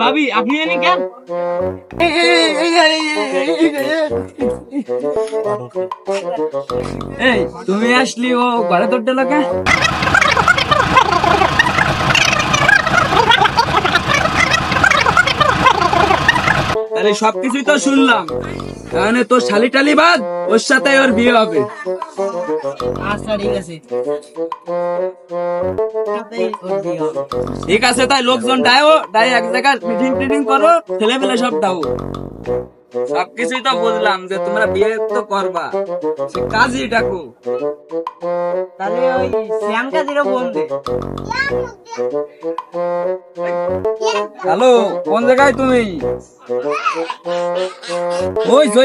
ভাবি আপনি এনে কেন? এই তুমি আসলি ও ঘরে তোর লোকে তাহলে সবকিছুই তো শুনলাম, তাহলে তোর শালি টালি বাদ, ওর সাথে ওর বিয়ে হবে। আচ্ছা ঠিক আছে, ঠিক আছে, তাই লোকজন ডায়ো, ডাই এক জায়গায় মিটিং টিটিং করো, ছেলে পেলে সব দাও। সবকিছুই তো বুঝলাম যে তোমরা বিয়ে তো করবা, সে কাজই ডাকো। তাহলে ওই শ্যাম কাজিরও ফোন দে। হ্যালো, কোন জায়গায় তুমি? ওই চলে